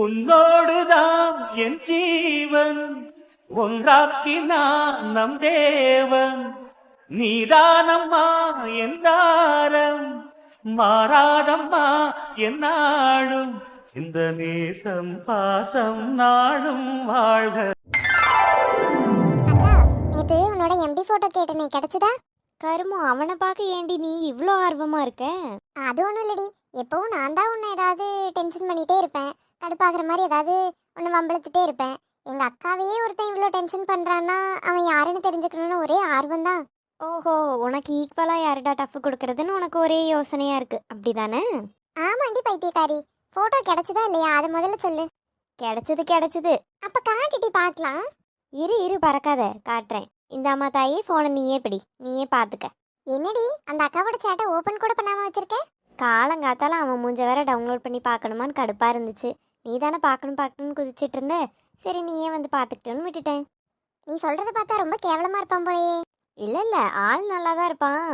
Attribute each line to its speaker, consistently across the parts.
Speaker 1: உன்னோடுதான் என் ஜீவன் ஒன்றாக்கினான் நம் தேவன். நீதானம்மா என் தாரம் மாறாதம்மா என் நாடும் இந்த நேசம் பாசம் நாடும் வாழ்க.
Speaker 2: அக்கா, நேத்து உன்னோட எம்டி போட்டோ கேட்டனே, கிடைச்சதா?
Speaker 3: கருமோ, அவனை பார்க்க ஏண்டி நீ இவ்வளோ ஆர்வமா இருக்க?
Speaker 2: அது ஒன்றும் இல்லடி, எப்பவும் நான் தான் உன்னை ஏதாவது டென்ஷன் பண்ணிட்டே இருப்பேன், கடுப்பாகிற மாதிரி ஏதாவது உன்னை வம்பளத்துட்டே இருப்பேன். எங்க அக்காவையே ஒருத்தன் இவ்வளோ டென்ஷன் பண்றான்னா அவன் யாருன்னு தெரிஞ்சுக்கணும்னு ஒரே ஆர்வம் தான்.
Speaker 3: ஓஹோ, உனக்கு ஈக்குவலா யாருடா டஃப் கொடுக்கறதுன்னு உனக்கு ஒரே யோசனையா இருக்கு, அப்படிதானே?
Speaker 2: ஆமாண்டி பைத்தியக்காரி, போட்டோ கிடைச்சதா இல்லையா அதை முதல்ல சொல்லு.
Speaker 3: கிடைச்சது.
Speaker 2: அப்ப காட்டிட்டி பார்க்கலாம்.
Speaker 3: இரு பறக்காத, காட்டுறேன். இந்த அம்மா தாயி போனை நீயே பிடி, நீயே பாத்துக்க.
Speaker 2: என்னடி அந்த அக்காவோட சேட்டை ஓபன் கூட பண்ணாம வச்சிருக்க?
Speaker 3: காலங்காத்தால அவன் மூஞ்ச வேற டவுன்லோட் பண்ணி பார்க்கணுமான்னு கடுப்பா இருந்துச்சு. நீ தானே பார்க்கணும்னு குதிச்சிட்டு இருந்த, சரி நீயே வந்து பார்த்துக்கிட்டோன்னு விட்டுட்டேன்.
Speaker 2: நீ சொல்றத பார்த்தா ரொம்ப கேவலமா இருப்பான் போலயே.
Speaker 3: இல்ல ஆள் நல்லா தான் இருப்பான்.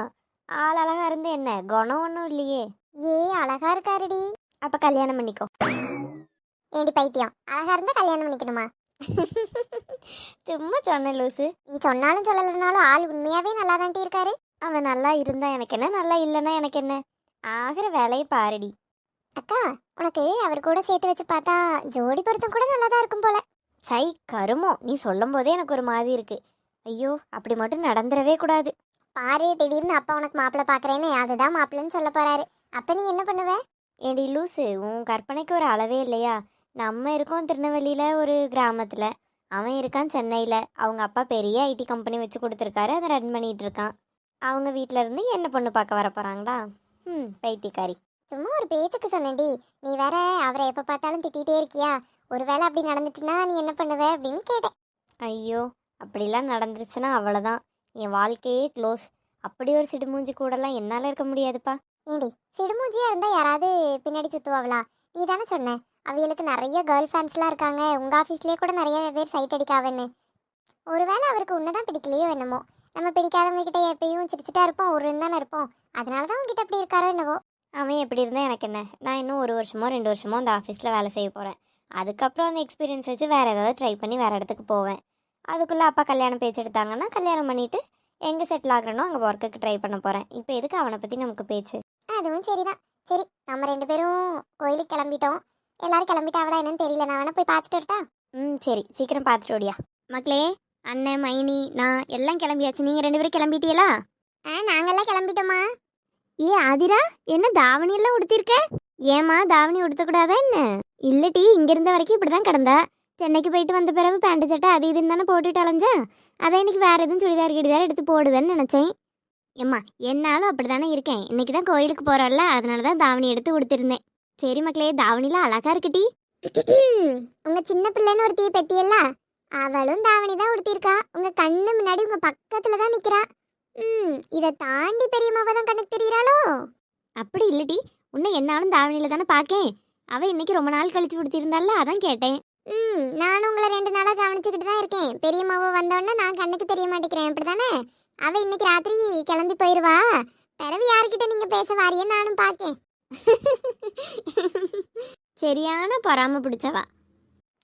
Speaker 3: ஆள் அழகா இருந்து என்ன, குணம் ஒன்றும் இல்லையே.
Speaker 2: ஏ அழகா இருக்காருடி.
Speaker 3: அப்ப கல்யாணம் பண்ணிக்கோ.
Speaker 2: ஏடி பைத்தியம், அழகா இருந்தா கல்யாணம் பண்ணிக்கணுமா?
Speaker 3: சும்மா சொன்ன லூசு.
Speaker 2: நீ சொன்னாலும் சொல்லலைனாலும் ஆள் உண்மையாவே நல்லா தான்ட்டி இருக்காரு.
Speaker 3: அவன் நல்லா இருந்தா எனக்கு என்ன, நல்லா இல்லைன்னா எனக்கு என்ன, ஆகிற வேலையை பாருடி.
Speaker 2: அக்கா, உனக்கு அவர் கூட சேர்த்து வச்சு பார்த்தா ஜோடி பொருத்தம் கூட நல்லா தான் இருக்கும் போல.
Speaker 3: சை கருமோ, நீ சொல்லும் போதே எனக்கு ஒரு மாதிரி இருக்கு. ஐயோ, அப்படி மட்டும் நடந்துடவே கூடாது.
Speaker 2: பாரு, திடீர்னு அப்பா உனக்கு மாப்பிள்ளை பாக்குறேன்னு அதுதான் மாப்பிள்ளைன்னு சொல்ல போறாரு. அப்ப நீ என்ன பண்ணுவ?
Speaker 3: ஏடி லூசு, உன் கற்பனைக்கு ஒரு அளவே இல்லையா? நம்ம இருக்கோம் திருநெல்வேலியில் ஒரு கிராமத்தில், அவன் இருக்கான் சென்னையில். அவங்க அப்பா பெரிய ஐடி கம்பெனி வச்சு கொடுத்துருக்காரு, அதை ரன் பண்ணிகிட்டு இருக்கான். அவங்க வீட்டில் இருந்து என்ன பொண்ணு பார்க்க வர போகிறாங்களா? பைத்தியக்காரி.
Speaker 2: சும்மா ஒரு பேச்சுக்கு சொன்னேன்டி. நீ வேற அவரை எப்போ பார்த்தாலும் திட்டிகிட்டே இருக்கியா? ஒருவேளை அப்படி நடந்துச்சுன்னா நீ என்ன பண்ணுவ அப்படின்னு கேட்டேன்.
Speaker 3: ஐயோ, அப்படிலாம் நடந்துருச்சுன்னா அவ்வளோதான், என் வாழ்க்கையே க்ளோஸ். அப்படி ஒரு சிடுமூஞ்சி கூடலாம் என்னால் இருக்க முடியாதுப்பா.
Speaker 2: ஏண்டி, சிடுமூஞ்சியா இருந்தால் யாராவது பின்னாடி சுற்றுவாங்களா? நீ தானே சொன்ன அவிகளுக்கு நிறைய கேர்ள் ஃபேன்ஸ்லாம் இருக்காங்க, உங்கள் ஆஃபீஸ்லேயே கூட நிறைய பேர் சைட் அடிக்காவன்னு. ஒருவேளை அவருக்கு உன்னதான் பிடிக்கலையோ என்னமோ. நம்ம பிடிக்காதவங்க கிட்ட எப்பயும் சிரிச்சுட்டா இருப்போம், ஒரு தானே இருப்போம். அதனால தான் உங்ககிட்ட அப்படி இருக்காரோ என்னவோ.
Speaker 3: அவன் எப்படி இருந்தால் எனக்கு என்ன? நான் இன்னும் 1 வருஷமோ 2 வருஷமோ அந்த ஆஃபீஸில் வேலை செய்ய போகிறேன். அதுக்கப்புறம் அந்த எக்ஸ்பீரியன்ஸ் வச்சு வேறு ஏதாவது ட்ரை பண்ணி வேறு இடத்துக்கு போவேன். அதுக்குள்ளே அப்பா கல்யாணம் பேச்சு எடுத்தாங்கன்னா கல்யாணம் பண்ணிவிட்டு எங்கே செட்டில் ஆகிறனோ அங்கே ஒர்க்குக்கு ட்ரை பண்ண போகிறேன். இப்போ எதுக்கு அவனை பற்றி நமக்கு பேச்சு?
Speaker 2: அதுவும் சரிதான். சரி, நம்ம 2 பேரும் கோயிலுக்கு கிளம்பிட்டோம். எல்லாரும் கிளம்பிட்டாவளா என்னன்னு தெரியல, நான் வேணா போய் பார்த்துட்டு வரட்டா?
Speaker 3: சரி, சீக்கிரம் பார்த்துட்டு ஓடியா. மக்களே, அண்ணன் மைனி நான் எல்லாம் கிளம்பியாச்சு. நீங்கள் 2 பேரும் கிளம்பிட்டீங்களா?
Speaker 2: நாங்கெல்லாம் கிளம்பிட்டோமா.
Speaker 3: ஏ ஆதிரா, என்ன தாவணியெல்லாம் உடுத்திருக்க? ஏமா தாவணி உடுத்தக்கூடாதா என்ன? இல்லட்டி, இங்க இருந்த வரைக்கும் இப்படிதான் கிடந்தா. சென்னைக்கு போயிட்டு வந்த பிறகு பேண்ட் சட்டை அது இதுன்னு தானே போட்டுட்டு அலைஞ்சா. அதை இன்னைக்கு வேற எதுவும் சுடிதார் கிடிதார் எடுத்து போடுவேன்னு நினைச்சேன். ஏம்மா, என்னாலும் அப்படிதானே இருக்கேன். இன்னைக்கு தான் கோயிலுக்கு போறோம்ல, அதனால தான் தாவணி எடுத்து உடுத்திருந்தேன். சரி மக்களே, தாவணிலாம் அழகா இருக்குட்டி.
Speaker 2: உங்க சின்ன பிள்ளைன்னு ஒரு தீ பெட்டியல்ல, அவளும் தாவணி தான் உடுத்திருக்கா. உங்க கண்ணு முன்னாடி உங்க பக்கத்துல தான் நிக்கிறா. இதை தாண்டி பெரியம்மாவை தான் கண்ணுக்கு தெரியறாளோ?
Speaker 3: அப்படி இல்லட்டி, உன்னை என்னாலும் தாவணியில தானே பாக்கேன். அவ இன்னைக்கு ரொம்ப நாள் கழிச்சு உடுத்திருந்தால, அதான் கேட்டேன்.
Speaker 2: நானும் உங்களை 2 நாளா கவனிச்சுக்கிட்டு தான் இருக்கேன். பெரியம்மாவை வந்தோடனே நான் கண்ணுக்கு தெரிய மாட்டேங்கிறேன், அப்படிதானே? அவ இன்னைக்கு ராத்திரி கிளம்பி போயிருவா. பிறகு யாருக்கிட்ட நீங்க பேச வாரியன்னு நானும் பாக்கேன்.
Speaker 3: சரியான பொறாம பிடிச்சவா.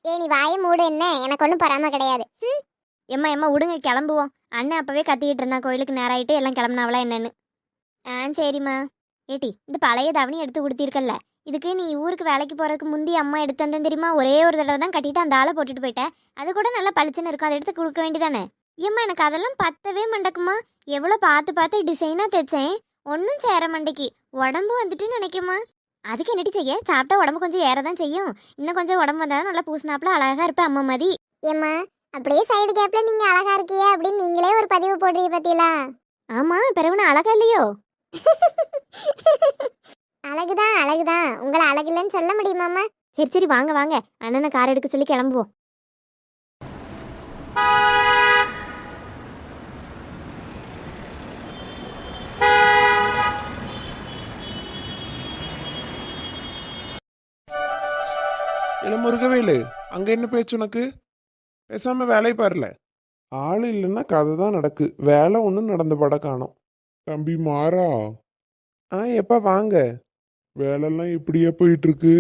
Speaker 2: நீ வாய மூடு, என்ன எனக்கு ஒன்றும் பொறாம கிடையாது.
Speaker 3: எம்மா விடுங்க, கிளம்புவோம். அண்ணன் அப்பவே கத்திக்கிட்டு இருந்தான் கோயிலுக்கு நேரம் ஆயிட்டு எல்லாம் கிளம்புனாவளா என்னன்னு. சரிம்மா. ஏட்டி, இந்த பழைய தாவணி எடுத்து கொடுத்திருக்கல்ல, இதுக்கு நீ ஊருக்கு வேலைக்கு போகிறதுக்கு முந்தி அம்மா எடுத்து வந்தேன் தெரியுமா? ஒரே ஒரு தடவை தான் கட்டிட்டு அந்த ஆளை போட்டுட்டு போயிட்டேன். அது கூட நல்லா பளிச்சுன்னு இருக்கும், அதை எடுத்து கொடுக்க வேண்டியதானே? ஏம்மா, எனக்கு அதெல்லாம் பத்தவே மண்டக்குமா. எவ்வளோ பார்த்து டிசைனாக தைச்சேன், ஒன்றும் சேர மண்டைக்கு. உடம்பு வந்துட்டு நினைக்குமா? அதுக்கு என்னடி செய்ய, சாப்பிட்டா உடம்பு கொஞ்சம் ஏறதான் செய்யும். இன்னும் கொஞ்சம் உடம்பு வந்தால் நல்லா பூசினாப்புல அழகாக இருப்பேன் அம்மா மாதிரி.
Speaker 2: ஏம்மா, அப்படியே சைடு கேப்ல நீங்க அழகா இருக்கியே அப்படின்னு நீங்களே ஒரு பதிவு போடுறீங்க பத்தியலா?
Speaker 3: ஆமா, பிறகு நான் அழகா இல்லையோ?
Speaker 2: அழகுதான். உங்களை அழகில்லன்னு சொல்ல முடியுமாம்மா?
Speaker 3: சரி வாங்க, அண்ணனை கார் எடுக்க சொல்லி கிளம்புவோம்.
Speaker 4: என்ன முருகவேலு, அங்க என்ன பேச்சு உனக்கு? பேசாம வேலையை பாருல. ஆள் இல்லைன்னா கதை தான் நடக்கு, வேலை ஒன்றும் நடந்த பட காணோம்.
Speaker 5: தம்பி மாறா,
Speaker 4: எப்ப வாங்க.
Speaker 5: வேலைலாம் எப்படியா போயிட்டு இருக்கு?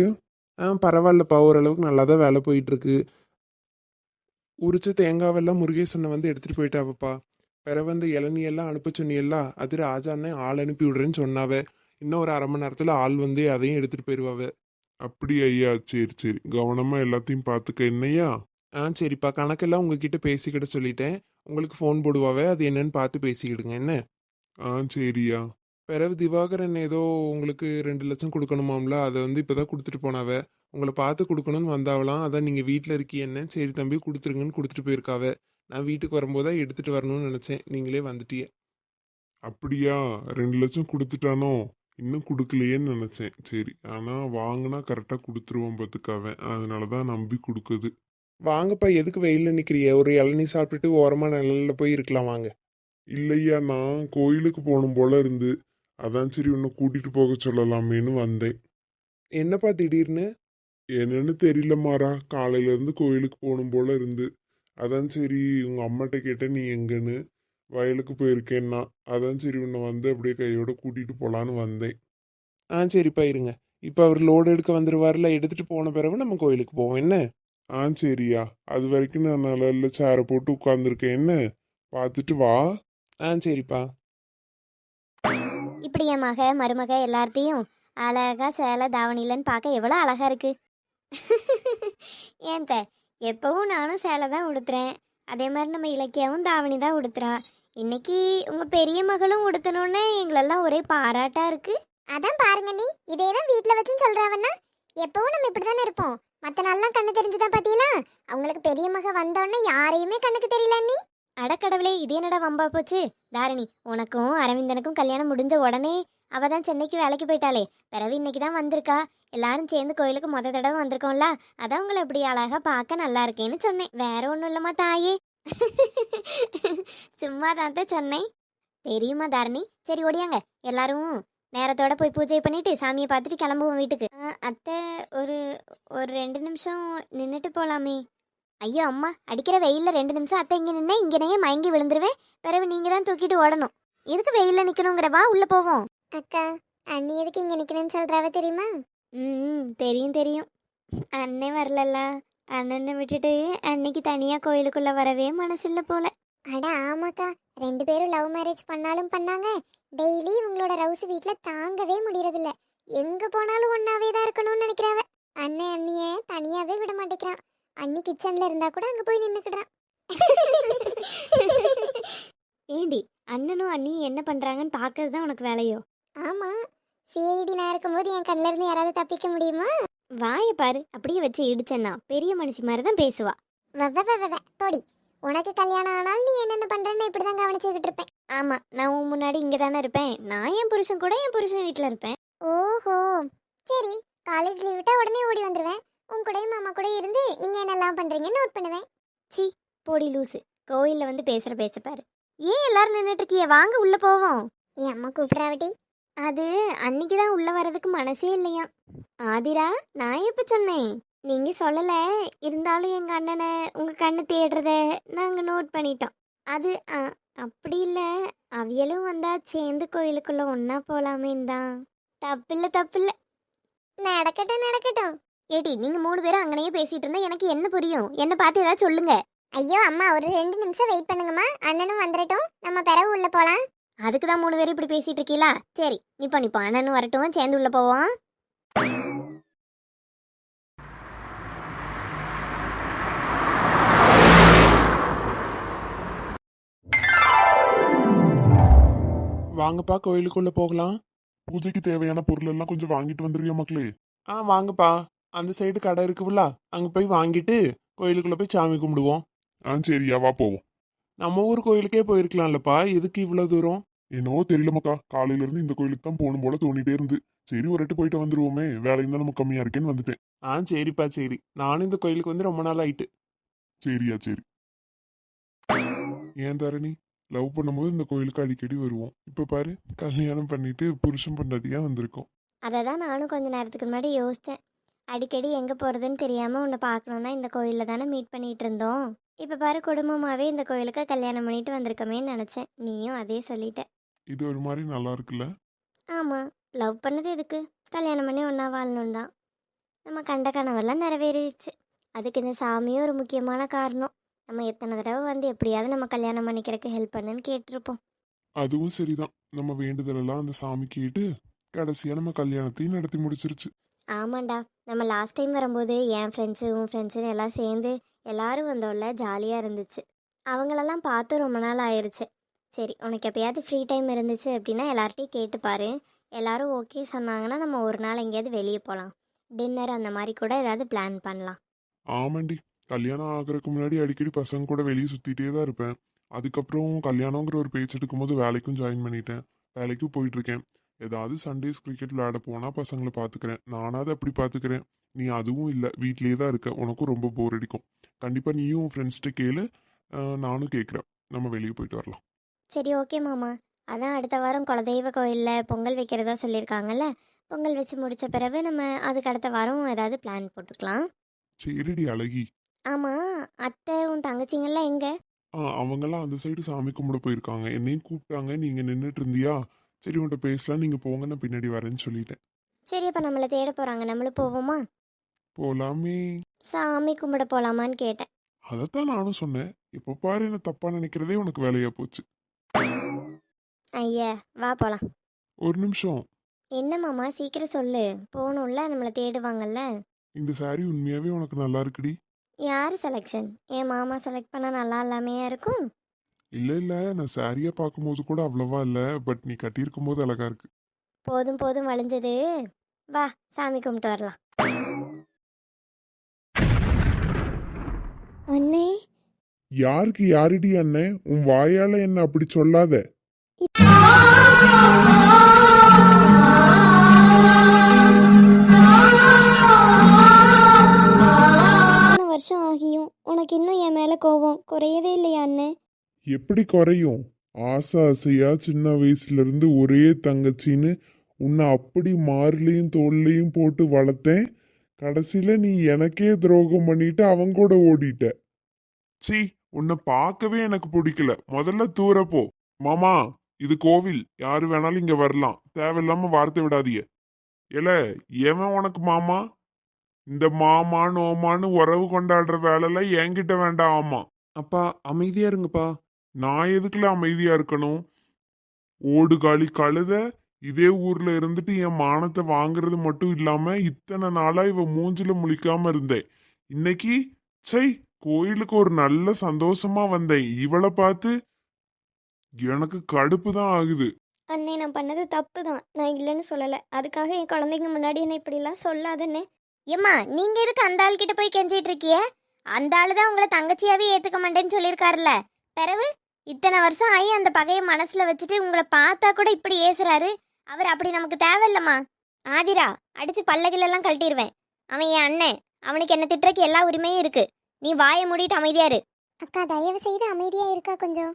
Speaker 4: பரவாயில்லப்பா, ஓரளவுக்கு நல்லா தான் வேலை போயிட்டுருக்கு. உரிச்ச தேங்காவெல்லாம் முருகேசனை வந்து எடுத்துகிட்டு போயிட்டாவப்பா. பிறகு வந்து இளநியெல்லாம் அனுப்ப சொன்னியல்ல, அது ராஜாண்ணே ஆள் அனுப்பி விடுறேன்னு சொன்னாவ. இன்னும் ஒரு அரை மணி நேரத்தில் ஆள் வந்து அதையும் எடுத்துகிட்டு போயிடுவாவ.
Speaker 5: அப்படி ஐயா, சரி சரி, கவனமா எல்லாத்தையும் பார்த்துக்க என்னையா.
Speaker 4: சரிப்பா, கணக்கெல்லாம் உங்ககிட்ட பேசிக்கிட சொல்லிட்டேன். உங்களுக்கு ஃபோன் போடுவாவே, அது என்னன்னு பார்த்து பேசிக்கிடுங்க என்ன.
Speaker 5: சரியா.
Speaker 4: பிறகு திவாகரன் ஏதோ உங்களுக்கு 2 லட்சம் கொடுக்கணுமாம்ல, அதை வந்து இப்போதான் கொடுத்துட்டு போனாவ. உங்களை பார்த்து கொடுக்கணும்னு வந்தாவலாம். அதான் நீங்கள் வீட்டில் இருக்கீங்க, சரி தம்பி கொடுத்துருங்கன்னு கொடுத்துட்டு போயிருக்காவ. நான் வீட்டுக்கு வரும்போது தான் எடுத்துகிட்டு வரணும்னு நினச்சேன், நீங்களே வந்துட்டியே.
Speaker 5: அப்படியா, 2 லட்சம் கொடுத்துட்டானோ? இன்னும் கொடுக்கலையேன்னு நினைச்சேன். சரி, ஆனா வாங்கினா கரெக்டா கொடுத்துருவான் பார்த்துக்காவன், அதனாலதான் நம்பி கொடுக்குது.
Speaker 4: வாங்கப்பா, எதுக்கு வெயிலில் நிற்கிறிய? ஒரு இளநீ சாப்பிட்டுட்டு ஓரமாக நிழலில் போய் இருக்கலாம், வாங்க.
Speaker 5: இல்லையா, நான் கோயிலுக்கு போகணும் போல இருந்து, அதான் சரி உன்னை கூட்டிட்டு போக சொல்லலாமேன்னு வந்தேன்.
Speaker 4: என்னப்பா திடீர்னு?
Speaker 5: என்னன்னு தெரியல மாறா, காலையில இருந்து கோயிலுக்கு போகணும் போல இருந்து. அதான் சரி உங்க அம்மாட்ட கேட்டேன் நீ எங்கன்னு. வயலுக்கு போயிருக்கேன்னா, அதான் சரி உன்னை வந்து அப்படியே கையோட கூட்டிட்டு போலான்னு வந்தேன்.
Speaker 4: சரிப்பா இருங்க. இப்போ அவர் லோடு எடுக்க வந்துடுவார்ல, எடுத்துகிட்டு போன பிறகு நம்ம கோயிலுக்கு போவோம் என்ன.
Speaker 5: சரியா, அது வரைக்கும் நான் நல்ல சேரை போட்டு உட்காந்துருக்கேன் என்ன, பார்த்துட்டு வா.
Speaker 4: சரிப்பா.
Speaker 3: இப்படி என் மக மருமக எல்லார்த்தையும் அழகா சேலை தாவணிலன்னு பார்க்க எவ்வளோ அழகா இருக்கு. ஏன் எப்பவும் நானும் சேலை தான் உடுத்துறேன். அதே மாதிரி நம்ம இலக்கியாவும் தாவணி தான் உடுத்துறா. இன்னைக்கு உங்க பெரிய மகளும் உடுத்தணும்னு எங்களெல்லாம் ஒரே பாராட்டா இருக்கு.
Speaker 2: அதான் பாருங்க நீ இதே தான் வீட்டில் வச்சுன்னு சொல்கிறவன்னா எப்பவும் நம்ம இப்படி தானே இருப்போம். மற்ற நாள்லாம் கண்ணு தெரிஞ்சுதான் பார்த்தீங்களா? அவங்களுக்கு பெரிய மக வந்தோடனே யாரையுமே கண்ணுக்கு தெரியல நீ.
Speaker 3: அடக்கடவுளே, இது என்னடா வம்பா போச்சு. தாரணி, உனக்கும் அரவிந்தனுக்கும் கல்யாணம் முடிஞ்ச உடனே அவ தான் சென்னைக்கு வேலைக்கு போயிட்டாளே. பிறகு இன்னைக்கு தான் வந்திருக்கா. எல்லாரும் சேர்ந்து கோயிலுக்கு மொத தடவை வந்திருக்கோம்ல, அதான் உங்களை இப்படி அழகா பார்க்க நல்லா இருக்கேன்னு சொன்னேன். வேற ஒன்றும் இல்லைம்மா தாயே. சும்மா தான் சொன்னேன். தெரியுமா தாரணி? சரி ஓடியாங்க எல்லாரும், நேரத்தோட போய் பூஜை பண்ணிட்டு சாமியை பார்த்துட்டு கிளம்புவோம் வீட்டுக்கு. அத்தை, ஒரு ஒரு 2 நிமிஷம் நின்றுட்டு போகலாமே. ஐயோ அம்மா, அடிக்கிற வெயிலில் 2 நிமிஷம் அத்தை இங்கே நின்னா இங்கேனையே மயங்கி விழுந்துருவேன். பிறகு நீங்கள் தான் தூக்கிட்டு ஓடணும். எதுக்கு வெயிலில் நிற்கணுங்கிற, வா உள்ளே போவோம்.
Speaker 2: அக்கா, அண்ணி எதுக்கு இங்கே நிற்கணும்னு சொல்கிறாவ தெரியுமா?
Speaker 3: தெரியும் தெரியும். அண்ணன் வரலல்ல, அண்ணனை விட்டுட்டு அன்னைக்கு தனியாக கோயிலுக்குள்ளே வரவே மனசில்லை போல.
Speaker 2: அட ஆமாக்கா, 2 பேரும் லவ் மேரேஜ் பண்ணாலும் பண்ணாங்க. டெய்லி இவங்களோட ரவுஸ் வீட்டில் தாங்கவே முடியறதில்ல. எங்கே போனாலும் ஒன்றாவே தான் இருக்கணும்னு நினைக்கிறாவ. அண்ணன் அண்ணியை தனியாகவே விட மாட்டேங்கிறான். அண்ணி கிச்சனில் இருந்தால் கூட அங்கே போய் நின்றுக்கிடுறான்.
Speaker 3: ஏண்டி, அண்ணனும் அண்ணியும் என்ன பண்ணுறாங்கன்னு பார்க்கறது தான் உனக்கு வேலையோ?
Speaker 2: ஆமாம், சிஐடி நான் இருக்கும்போது என் கண்ணில் இருந்து யாராவது தப்பிக்க முடியுமா?
Speaker 3: வாயை பாரு, அப்படியே வச்சு இடிச்சேன்னா பெரிய மனுஷி மாதிரி தான் பேசுவா.
Speaker 2: போடி. உனக்கு கல்யாணம் ஆனாலும் நீ என்னென்ன பண்ணுறேன்னு இப்படி தான் கவனிச்சுக்கிட்டு இருப்பேன்.
Speaker 3: ஆமாம், நான் உன் முன்னாடி இங்கே தானே இருப்பேன். நான் என் புருஷன் கூட என் புருஷன் வீட்டில் இருப்பேன்.
Speaker 2: ஓஹோ, சரி. காலேஜ் லீவ் விட்டால் உடனே ஓடி வந்துடுவேன். உன் கூடயும் மாமா கூட இருந்து நீங்கள் என்னெல்லாம் பண்ணுறீங்கன்னு நோட் பண்ணுவேன்.
Speaker 3: சி, போடி லூசு. கோயிலில் வந்து பேசுகிற பேசப்பாரு. ஏன் எல்லாரும் நின்றுட்டு இருக்கிய? வாங்க உள்ளே போவோம்.
Speaker 2: என் அம்மா கூப்பிட்றாவட்டி.
Speaker 3: அது அன்னைக்கு தான் உள்ளே வர்றதுக்கு மனசே இல்லையா. ஆதிரா, நான் எப்போ சொன்னேன்? நீங்கள் சொல்லலை. இருந்தாலும் எங்கள் அண்ணனை உங்கள் கண்ணு தேடுறத நாங்கள் நோட் பண்ணிட்டோம். அது அப்படி இல்லை, அவியலும் வந்தா சேர்ந்து கோயிலுக்குள்ளே ஒன்றா போகலாமேன்னு தான். தப்பில்லை தப்பில்லை,
Speaker 2: நடக்கட்டும்.
Speaker 3: ஏடி, நீங்கள் 3 பேரும் அங்கனையே பேசிகிட்டு இருந்தா எனக்கு என்ன புரியும்? என்னை பார்த்து ஏதாவது சொல்லுங்க.
Speaker 2: ஐயோ அம்மா, ஒரு 2 நிமிஷம் வெயிட் பண்ணுங்கம்மா. அண்ணனும் வந்துடட்டும், நம்ம பிறகு உள்ள போலாம்.
Speaker 3: அதுக்கு தான் 3 பேரும் இப்படி பேசிட்டு இருக்கீங்களா? சரி, நிப்போ அண்ணனும் வரட்டும், சேர்ந்து உள்ள போவோம்.
Speaker 4: வாங்கப்பா, கோயிலுக்குள்ளே போகலாம்.
Speaker 5: பூஜைக்கு தேவையான பொருள் எல்லாம் கொஞ்சம் வாங்கிட்டு வந்துருவியா மக்களே?
Speaker 4: வாங்கப்பா. அந்த சைடு கடை இருக்குல்ல, அங்கே போய் வாங்கிட்டு கோயிலுக்குள்ளே போய் சாமி கும்பிடுவோம்.
Speaker 5: சரியா, வா போவோம்.
Speaker 4: நம்ம ஊர் கோயிலுக்கே போயிருக்கலாம்லப்பா, எதுக்கு இவ்வளோ தூரம்?
Speaker 5: என்னவோ தெரியலமாக்கா, காலையில இருந்து இந்த கோயிலுக்கு தான் போகணும் போல தோணிட்டே இருந்து. சரி, ஒரு எட்டு போயிட்டு வந்துருவோமே, வேலையும் தான் நம்ம கம்மியா இருக்கேன்னு வந்துட்டேன்.
Speaker 4: சரிப்பா சரி. நானும் இந்த கோயிலுக்கு வந்து ரொம்ப நாள் ஆயிட்டு.
Speaker 5: சரியா சரி. ஏன் தரணி, லவ் பண்ணும்போது இந்த கோயிலுக்கு அடிக்கடி வருவோம். இப்ப பாரு, கல்யாணம் பண்ணிட்டு புருஷன் பொண்டாட்டியா வந்திருக்கோம்.
Speaker 3: அதை தான் நானும் கொஞ்ச நேரத்துக்கு முன்னாடி யோசித்தேன். அடிக்கடி எங்கே போகிறதுன்னு தெரியாமல் உன்னை பார்க்கணுன்னா இந்த கோயிலில் தானே மீட் பண்ணிகிட்டு இருந்தோம். இப்போ பாரு, குடும்பமாகவே இந்த கோயிலுக்கு கல்யாணம் பண்ணிட்டு வந்திருக்கமேன்னு நினச்சேன். நீயும் அதே சொல்லிட்ட.
Speaker 5: இது ஒரு மாதிரி நல்லா இருக்குல்ல?
Speaker 3: ஆமாம், லவ் பண்ணது எதுக்கு? கல்யாணம் பண்ணி ஒன்றா வாழணும் தான். நம்ம கண்ட கனவெல்லாம் நிறைவேறிடுச்சு. அதுக்கு இந்த சாமியும் ஒரு முக்கியமான காரணம். நம்ம எத்தனை தடவை வந்து எப்படியாவது நம்ம கல்யாணம் பண்ணிக்கிறதுக்கு ஹெல்ப் பண்ணுன்னு கேட்டிருப்போம்.
Speaker 5: அதுவும் சரிதான். நம்ம வேண்டுதலெல்லாம் அந்த சாமி கேட்டு கடைசியா நம்ம கல்யாணத்தையும் நடத்தி முடிச்சிருச்சு.
Speaker 3: ஆமாண்டா, நம்ம லாஸ்ட் டைம் வரும்போது என் ஃப்ரெண்ட்ஸு உன் ஃப்ரெண்ட்ஸுன்னு எல்லாம் சேர்ந்து எல்லாரும் வந்தோம்ல, ஜாலியாக இருந்துச்சு. அவங்களெல்லாம் பார்த்து ரொம்ப நாள் ஆயிடுச்சு. சரி, உனக்கு எப்பயாவது ஃப்ரீ டைம் இருந்துச்சு அப்படின்னா எல்லார்ட்டையும் கேட்டுப்பாரு. எல்லாரும் ஓகே சொன்னாங்கன்னா நம்ம ஒரு நாள் எங்கேயாவது வெளியே போகலாம். டின்னர் அந்த மாதிரி கூட ஏதாவது பிளான் பண்ணலாம்.
Speaker 5: ஆமாண்டி, கல்யாணம் ஆகுறதுக்கு முன்னாடி அடிக்கடி பசங்க கூட வெளியே சுத்திட்டே தான் இருப்பேன். அதுக்கப்புறம் கல்யாணங்கிற ஒரு பேச்சு எடுக்கும்போது வேலைக்கும் ஜாயின் பண்ணிட்டேன். வேலைக்கும் போயிட்டு இருக்கேன். ஏதாவது சண்டேஸ் கிரிக்கெட் விளையாட போனா பசங்களை பாத்துக்கிறேன். நானாவது அப்படி பாத்துக்கிறேன். நீ அதுவும் இல்லை, வீட்லயே தான் இருக்க. உனக்கும் ரொம்ப போர் அடிக்கும். கண்டிப்பா நீயும் உன் ஃப்ரெண்ட்ஸ்கிட்ட கேளு. நானும் கேட்குறேன். நம்ம வெளியே போயிட்டு வரலாம்.
Speaker 3: சரி, ஓகே மாமா. அதான் அடுத்த வாரம் குலதெய்வ கோயிலில் பொங்கல் வைக்கிறதா சொல்லியிருக்காங்கல்ல. பொங்கல் வச்சு முடித்த பிறகு நம்ம அதுக்கு அடுத்த வாரம் ஏதாவது பிளான் போட்டுக்கலாம்.
Speaker 5: சரிடி அழகி.
Speaker 3: ஆமாம், அத்தை உன் தங்கச்சிங்கெல்லாம் எங்கே?
Speaker 5: அவங்கெல்லாம் அந்த சைடு சாமி கும்பிட போயிருக்காங்க. என்னையும் கூப்பிட்டாங்க. நீங்க நின்றுட்டு இருந்தியா? சரி உன்கிட்ட பேசலாம், நீங்க போங்க, நான் பின்னாடி வரேன்னு சொல்லிட்டேன்.
Speaker 3: சரி, அப்போ நம்மளை தேட போகிறாங்க, நம்மளும் போவோமா?
Speaker 5: போலாமே.
Speaker 3: சாமி கும்பிட போகலாமான்னு கேட்டேன்.
Speaker 5: அதைத்தான் நானும் சொன்னேன். இப்போ பாரு, என்ன தப்பா நினைக்கிறதே உனக்கு வேலையா போச்சு.
Speaker 3: ஐயா, வா போகலாம்.
Speaker 5: ஒரு நிமிஷம்.
Speaker 3: என்ன மாமா, சீக்கிரம் சொல்லு. போகணும்ல, நம்மளை தேடுவாங்கல்ல.
Speaker 5: இந்த saree உண்மையாவே உனக்கு நல்லா இருக்குடி.
Speaker 3: யார் செலெக்ஷன்? என் மாமா செலக்ட் பண்ணால் நல்லா இல்லாமையா இருக்கும்?
Speaker 5: இல்ல இல்ல, நான் சாரியா பார்க்கும்போது கூட அவ்வளவா இல்ல. பட் நீ கட்டியிருக்கும் போது அழகா இருக்கு.
Speaker 3: போதும் போதும் வளைஞ்சது. வா, சாமி கும்பிட்டு வரலாம். அண்ணே,
Speaker 5: யாருக்கு யாருடி அண்ணன்? உன் வாயால என்ன அப்படி சொல்லாத.
Speaker 3: இத்தனை வருஷம் ஆகியும் உனக்கு இன்னும் என் மேலே கோபம் குறையவே இல்லையா அண்ணே?
Speaker 5: எப்படி குறையும்? ஆசை ஆசையா சின்ன வயசுல இருந்து ஒரே தங்கச்சின்னு உன்னை அப்படி மார்லையும் தோல்லையும் போட்டு வளர்த்தேன். கடைசியில நீ எனக்கே துரோகம் பண்ணிட்டு அவங்க கூட ஓடிட்ட. சீ, உன்னை பார்க்கவே எனக்கு பிடிக்கல. முதல்ல தூர போ. மாமா, இது கோவில். யாரு வேணாலும் இங்க வரலாம். தேவையில்லாம வார்த்தை விடாதீங்க. ஏல, எவன் உனக்கு மாமா? இந்த மாமான்னு ஓமான்னு உறவு கொண்டாடுற வேலைலாம் என்கிட்ட வேண்டாம். ஆமா,
Speaker 4: அப்பா அமைதியா இருங்கப்பா.
Speaker 5: நான் எதுக்குள்ள அமைதியா இருக்கணும்? ஓடு காலி கழுத இதே ஊர்ல இருந்துட்டு என் மானத்தை வாங்குறது மட்டும் இல்லாம இத்தனை நாளா இவ மூஞ்சில முழிக்காம இருந்தேன். இன்னைக்கு சை, கோயிலுக்கு ஒரு நல்ல சந்தோஷமா வந்தேன். இவளை பார்த்து எனக்கு கடுப்பு தான் ஆகுது.
Speaker 3: அண்ணே, நான் பண்ணது தப்பு தான். நான் இல்லைன்னு சொல்லலை. அதுக்காக என் குழந்தைங்க முன்னாடி என்ன இப்படிலாம் சொல்லாதண்ணே. ஏம்மா, நீங்கள் எதுக்கு அந்த ஆள்கிட்ட போய் கெஞ்சிட்டு இருக்கிய? அந்த ஆளு தான் உங்களை தங்கச்சியாவே ஏற்றுக்க மாட்டேன்னு சொல்லியிருக்காருல்ல. பிறகு இத்தனை வருஷம் ஆகி அந்த பகையை மனசில் வச்சுட்டு உங்களை பார்த்தா கூட இப்படி ஏசுறாரு. அவர் அப்படி நமக்கு தேவையில்லம்மா. ஆதிரா, அடித்து பல்லகிலெல்லாம் கழட்டிடுவேன். அவன் என் அண்ணன். அவனுக்கு என்ன திட்டுறக்கு எல்லா உரிமையும் இருக்கு. நீ வாயை மூடிட்டு அமைதியாரு.
Speaker 2: அக்கா தயவு செய்து அமைதியா இருக்கா கொஞ்சம்.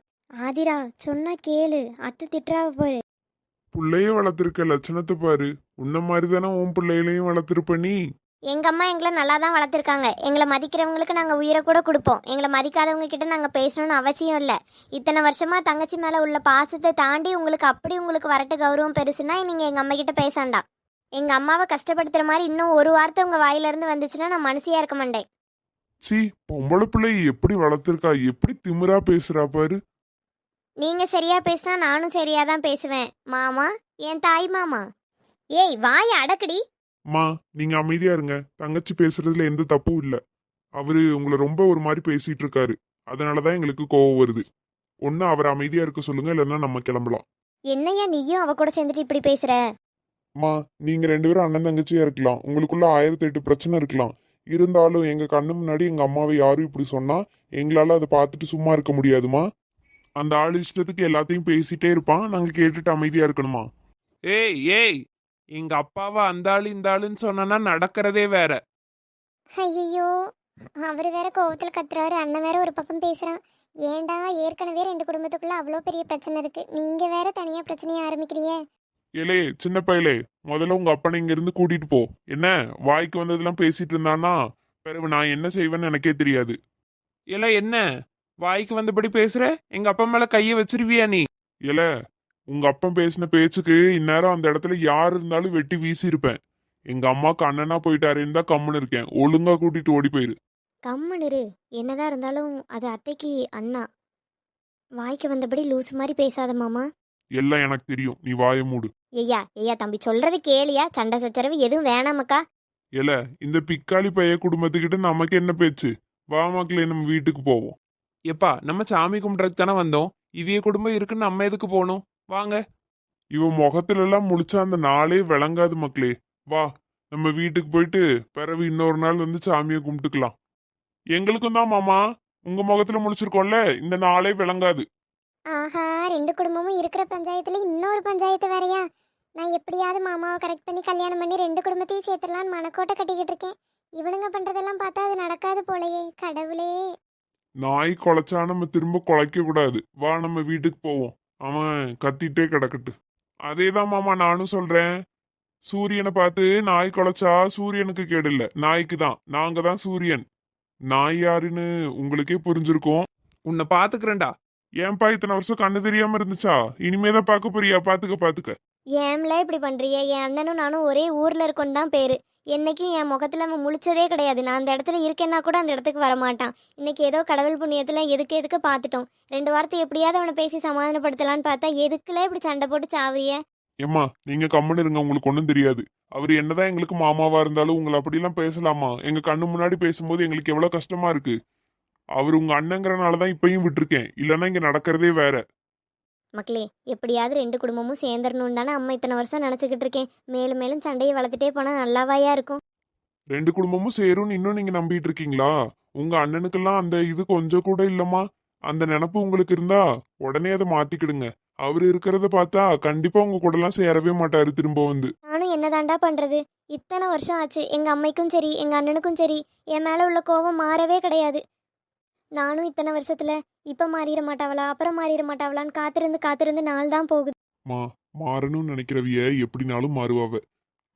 Speaker 3: ஆதிரா, சொன்னா கேளு. அத்தை திட்டுறாவ போரு.
Speaker 5: புள்ளைய வளர்த்திருக்க லட்சணத்தை பாரு. உன்ன மாதிரி தானே உன் பிள்ளைகளையும் வளர்த்திருப்ப நீ.
Speaker 3: எங்கள் அம்மா எங்களை நல்லா தான் வளர்த்துருக்காங்க. எங்களை மதிக்கிறவங்களுக்கு நாங்கள் உயிரை கூட கொடுப்போம். எங்களை மதிக்காதவங்க கிட்ட நாங்கள் பேசணும்னு அவசியம் இல்லை. இத்தனை வருஷமாக தங்கச்சி மேலே உள்ள பாசத்தை தாண்டி உங்களுக்கு வரட்டு கௌரவம் பெருசுன்னா நீங்கள் எங்கள் அம்மா கிட்ட பேசாண்டா. எங்கள் அம்மாவை கஷ்டப்படுத்துகிற மாதிரி இன்னும் ஒரு வார்த்தை உங்கள் வாயிலிருந்து வந்துச்சுன்னா நான் மனசியாக இருக்க மாட்டேன்.
Speaker 5: சீ, பொம்பளை பிள்ளைய எப்படி வளர்த்திருக்கா, எப்படி திமிரா பேசுறா பாரு.
Speaker 3: நீங்கள் சரியாக பேசினா நானும் சரியாக தான் பேசுவேன். மாமா, என் தாய் மாமா. ஏய், வாயை அடக்குடி.
Speaker 5: மா, நீங்க அமைதியா இருங்க. தங்கச்சி பேசுறதுல எந்த தப்பும் இல்ல. அவரு உங்களை ரொம்ப ஒரு மாதிரி பேசிட்டு இருக்காரு. அதனாலதான் எங்களுக்கு கோவம் வருது. ஒண்ணு அவரை அமைதியா இருக்க சொல்லுங்க, இல்லைன்னா நம்ம கிளம்பலாம்.
Speaker 3: என்னையா நீயும் அவ கூட சேர்ந்துட்டு இப்படி பேசுற?
Speaker 5: மா, நீங்க 2 பேரும் அண்ணன் தங்கச்சியா இருக்கலாம். உங்களுக்குள்ள 1008 பிரச்சனை இருக்கலாம். இருந்தாலும் எங்க கண்ணு முன்னாடி எங்க அம்மாவை யாரும் இப்படி சொன்னா எங்களால அதை பார்த்துட்டு சும்மா இருக்க முடியாதுமா. அந்த ஆள் இஷ்டத்துக்கு எல்லாத்தையும் பேசிட்டே இருப்பான். நாங்க கேட்டுட்டு அமைதியா இருக்கணுமா?
Speaker 4: ஏய் ஏய், எங்க அப்பாவை அந்த ஆளு இந்த ஆளுன்னு சொன்னா நடக்கிறதே வேற.
Speaker 2: ஐயோ, அவர் வேற கோவத்தில் கத்துறாரு. அண்ணன் வேற ஒரு பக்கம் பேசுறான். ஏன்டா, ஏற்கனவே 2 குடும்பத்துக்குள்ள அவ்வளோ பெரிய பிரச்சனை இருக்கு. நீங்க வேற தனியா பிரச்சனையை ஆரம்பிக்கிறீங்க.
Speaker 5: ஏலே சின்ன பயலே, முதல்ல உங்க அப்பனை இங்க இருந்து கூட்டிட்டு போ. என்ன வாய்க்கு வந்ததெல்லாம் பேசிட்டு இருந்தானா பிறகு நான் என்ன செய்வேன்னு எனக்கே தெரியாது.
Speaker 4: இல்ல என்ன வாய்க்கு வந்தபடி பேசுற? எங்க அப்பா மேல கைய வச்சிருவியா நீ?
Speaker 5: ஏல, உங்க அப்பன் பேசின பேச்சுக்கு இந்நேரம் அந்த இடத்துல யார் இருந்தாலும் வெட்டி வீசி இருப்பேன். எங்க அம்மாக்கு அண்ணனா போயிட்டாருன்னு தான் கம்முன்னு இருக்கேன். ஒழுங்கா கூட்டிட்டு ஓடி போயிரு.
Speaker 3: கம்முனிரு. என்னதான் இருந்தாலும் அது அத்தைக்கு அண்ணா. வாய்க்கு வந்தபடி லூசு மாதிரி பேசாத மாமா.
Speaker 5: எல்லாம் எனக்கு தெரியும். நீ வாயை மூடு.
Speaker 3: ஐயா தம்பி சொல்றது கேளியா? சண்டை சச்சரவு எதுவும் வேணாமக்கா.
Speaker 5: ஏல, இந்த பிக்காளி பைய குடும்பத்துக்கிட்ட நமக்கு என்ன பேச்சு? வா மக்களே, நம்ம வீட்டுக்கு போவோம்.
Speaker 4: எப்பா நம்ம சாமி கும்பிட்றதுக்கு தானே வந்தோம். இவிய குடும்பம் இருக்குன்னு நம்ம எதுக்கு போகணும்? வாங்க.
Speaker 5: இவ முகத்துல எல்லாம் முழிச்சா அந்த நாளே விளங்காது மக்களே. வா, நம்ம வீட்டுக்கு போயிட்டு பிறகு இன்னொரு நாள் வந்து சாமியை கும்பிட்டுக்கலாம். எங்களுக்கும் தான் மாமா, உங்க முகத்துல முழிச்சிருக்கோம்ல, இந்த நாளே விளங்காது.
Speaker 2: ஆஹா, ரெண்டு குடும்பமும் இருக்கிற பஞ்சாயத்துல இன்னொரு பஞ்சாயத்து வேறயா? நான் எப்படியாவது மாமாவை கரெக்ட் பண்ணி கல்யாணம் பண்ணி ரெண்டு குடும்பத்தையும் சேர்த்துடலான்னு மனக்கோட்டை கட்டிக்கிட்டு இருக்கேன். இவனுங்க பண்றதெல்லாம் பார்த்தா அது நடக்காது போலயே. கடவுளே.
Speaker 5: நாய் குலைச்சா நம்ம திரும்ப குலைக்க கூடாது. வா, நம்ம வீட்டுக்கு போவோம். அவன் கத்திட்டே கிடக்கட்டு. அதேதான் மாமா நானும் சொல்றேன். சூரியனை பார்த்து நாய் குலைச்சா சூரியனுக்கு கேடு இல்ல, நாய்க்கு தான். நாங்க தான் சூரியன். நாய் யாருன்னு உங்களுக்கே புரிஞ்சிருக்கும்.
Speaker 4: உன்னை பாத்துக்கிறேன்டா.
Speaker 5: ஏன்பா இத்தனை வருஷம் கண்ணு தெரியாம இருந்துச்சா? இனிமேதான் பார்க்க போறியா? பாத்துக்க.
Speaker 3: ஏம்ல இப்படி பண்றிய? என் அண்ணனும் நானும் ஒரே ஊர்ல இருக்கோன்னு தான் பேரு. என்னைக்கும் என் முகத்துல அவன் முழிச்சதே கிடையாது. நான் அந்த இடத்துல இருக்கேன்னா கூட அந்த இடத்துக்கு வரமாட்டான். இன்னைக்கு ஏதோ கடவுள் புண்ணியத்துல எதுக்கு பார்த்துட்டோம். 2 வார்த்தை எப்படியாவது அவனை பேசி சமாதானப்படுத்தலான்னு பார்த்தா எதுக்குல இப்படி சண்டை போட்டு சாவுறிய?
Speaker 5: ஏம்மா, நீங்க கம்முன்னு இருங்க. உங்களுக்கு ஒண்ணும் தெரியாது. அவர் என்னதான் எங்களுக்கு மாமாவா இருந்தாலும் உங்களை அப்படிலாம் பேசலாமா? எங்க கண்ணு முன்னாடி பேசும்போது எங்களுக்கு எவ்வளவு கஷ்டமா இருக்கு. அவர் உங்க அண்ணங்கிறனாலதான் இப்பயும் விட்டுருக்கேன். இல்லைன்னா இங்க நடக்கிறதே வேற.
Speaker 3: மக்களே, எப்படியாவது 2 குடும்பமும் சேர்ந்துடணும்னு தானே அம்மா இத்தனை வருஷம் நினச்சிக்கிட்டு இருக்கேன். மேலும் மேலும் சண்டையை வளர்த்துட்டே போனால் நல்லாவாயா இருக்கும்.
Speaker 5: 2 குடும்பமும் சேரும்னு இன்னும் நீங்க நம்பிட்டு இருக்கீங்களா? உங்க அண்ணனுக்கெல்லாம் அந்த இது கொஞ்சம் கூட இல்லம்மா. அந்த நினப்பு உங்களுக்கு இருந்தா உடனே அதை மாத்திக்கிடுங்க. அவரு இருக்கிறத பார்த்தா கண்டிப்பா உங்க கூடலாம் சேரவே மாட்டாரு திரும்ப வந்து.
Speaker 3: நானும் என்னதாண்டா பண்ணுறது? இத்தனை வருஷம் ஆச்சு. எங்கள் அம்மைக்கும் சரி எங்கள் அண்ணனுக்கும் சரி என் மேலே உள்ள கோபம் மாறவே கிடையாது. நானும் இத்தனை வருஷத்தில் இப்போ மாறிட மாட்டாவளா அப்புறம் மாறிட மாட்டாவளான்னு காத்திருந்து நாள் தான் போகுது.
Speaker 5: மாறணும்னு நினைக்கிறவிய எப்படினாலும் மாறுவாவ.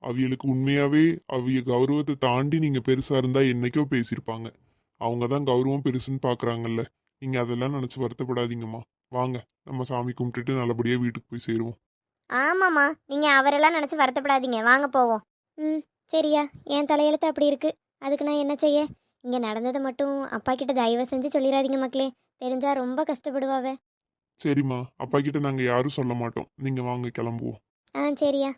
Speaker 5: அவியலுக்கு உண்மையாவே அவிய கௌரவத்தை தாண்டி நீங்க பெருசா இருந்தா என்னைக்கோ பேசியிருப்பாங்க. அவங்க தான் கௌரவம் பெருசுன்னு பாக்குறாங்கல்ல. நீங்க அதெல்லாம் நினைச்சு வருத்தப்படாதீங்கம்மா. வாங்க, நம்ம சாமி கும்பிட்டுட்டு நல்லபடியா வீட்டுக்கு போய் சேருவோம்.
Speaker 3: ஆமாம்மா, நீங்கள் அவரெல்லாம் நினச்சி வருத்தப்படாதீங்க. வாங்க போவோம். ம், சரியா. என் தலையெழுத்து அப்படி இருக்கு. அதுக்கு நான் என்ன செய்ய? இங்கே நடந்ததை மட்டும் அப்பா கிட்ட தயவு செஞ்சு சொல்லிடாதீங்க மக்களே. தெரிஞ்சா ரொம்ப கஷ்டப்படுவாவே.
Speaker 5: சரிம்மா, அப்பா கிட்ட நாங்க யாரும் சொல்ல மாட்டோம். நீங்க வாங்க, கிளம்புவோம்.
Speaker 3: சரியா.